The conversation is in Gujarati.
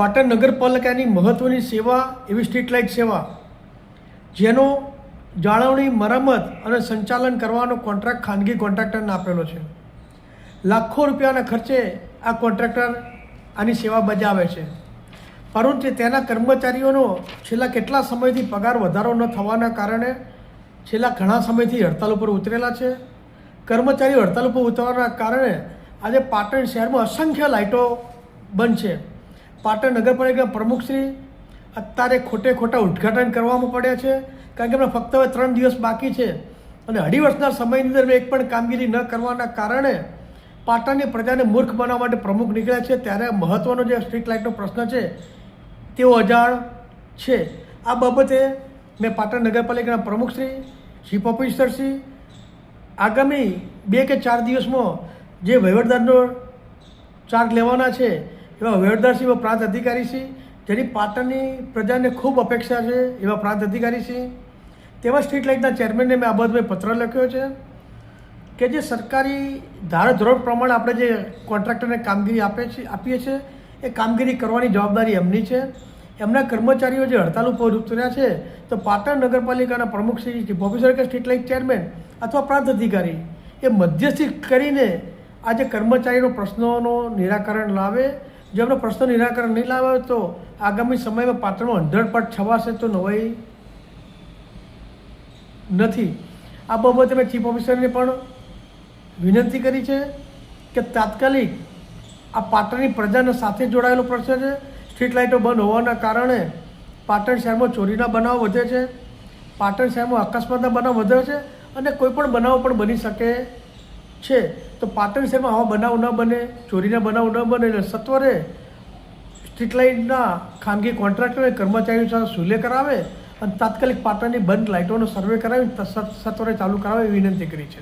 પાટણ નગરપાલિકાની મહત્ત્વની સેવા એવી સ્ટ્રીટ લાઇટ સેવા જેનો જાળવણી મરમ્મત અને સંચાલન કરવાનો કોન્ટ્રાક્ટ ખાનગી કોન્ટ્રાક્ટરને આપેલો છે. લાખો રૂપિયાના ખર્ચે આ કોન્ટ્રાક્ટર આની સેવા બજાવે છે, પરંતુ તેના કર્મચારીઓનો છેલ્લા કેટલા સમયથી પગાર વધારો ન થવાના કારણે છેલ્લા ઘણા સમયથી હડતાલ ઉપર ઉતરેલા છે. કર્મચારીઓ હડતાલ ઉપર ઉતરવાના કારણે આજે પાટણ શહેરમાં અસંખ્ય લાઇટો બંધ છે. પાટણ નગરપાલિકાના પ્રમુખશ્રી અત્યારે ખોટા ઉદ્ઘાટન કરવામાં પડ્યા છે, કારણ કે એમણે ફક્ત હવે 3 દિવસ બાકી છે અને અઢી વર્ષના સમયની અંદર એક પણ કામગીરી ન કરવાના કારણે પાટણની પ્રજાને મૂર્ખ બનાવવા માટે પ્રમુખ નીકળ્યા છે. ત્યારે મહત્ત્વનો જે સ્ટ્રીટ લાઇટનો પ્રશ્ન છે તેઓ અજાણ છે. આ બાબતે મેં પાટણ નગરપાલિકાના પ્રમુખશ્રી, ચીફ ઓફિસરશ્રી આગામી 2 કે 4 દિવસમાં જે વહીવટદારનો ચાર્જ લેવાના છે એવા વહીવટદારશ્રી, એવા પ્રાંત અધિકારીશ્રી, જેની પાટણની પ્રજાને ખૂબ અપેક્ષા છે એવા પ્રાંત અધિકારીશ્રી, તેવા સ્ટ્રીટ લાઇટના ચેરમેનને મેં આ બાબતે પત્ર લખ્યો છે કે જે સરકારી ધારાધોરણ પ્રમાણે આપણે જે કોન્ટ્રાક્ટરને કામગીરી આપીએ છીએ એ કામગીરી કરવાની જવાબદારી એમની છે. એમના કર્મચારીઓ જે હડતાલ ઉપર ઉતર્યા છે તો પાટણ નગરપાલિકાના પ્રમુખશ્રી, ચીફ ઓફિસર કે સ્ટ્રીટ લાઇટ ચેરમેન અથવા પ્રાંત અધિકારી એ મધ્યસ્થી કરીને આ જે કર્મચારીનો પ્રશ્નોનું નિરાકરણ લાવે. જો એમનો પ્રશ્નો નિરાકરણ નહીં લાવે તો આગામી સમયમાં પાટણમાં 100% છવાશે તો નવાઈ નથી. આ બાબતે મેં ચીફ ઓફિસરને પણ વિનંતી કરી છે કે તાત્કાલિક આ પાટણની પ્રજાના સાથે જોડાયેલો પ્રશ્ન છે. સ્ટ્રીટ લાઇટો બંધ હોવાના કારણે પાટણ શહેરમાં ચોરીના બનાવો વધે છે, પાટણ શહેરમાં અકસ્માતના બનાવ વધે છે અને કોઈ પણ બનાવ પણ બની શકે છે. તો પાટણ શહેરમાં આવા બનાવ ન બને, ચોરીના બનાવ ન બને એટલે સત્વરે સ્ટ્રીટ લાઇટના ખાનગી કોન્ટ્રાક્ટરે કર્મચારીઓ સાથે સુલે કરાવે અને તાત્કાલિક પાટણની બંધ લાઇટોનો સર્વે કરાવી સત્વરે ચાલુ કરાવે એવી વિનંતી કરી છે.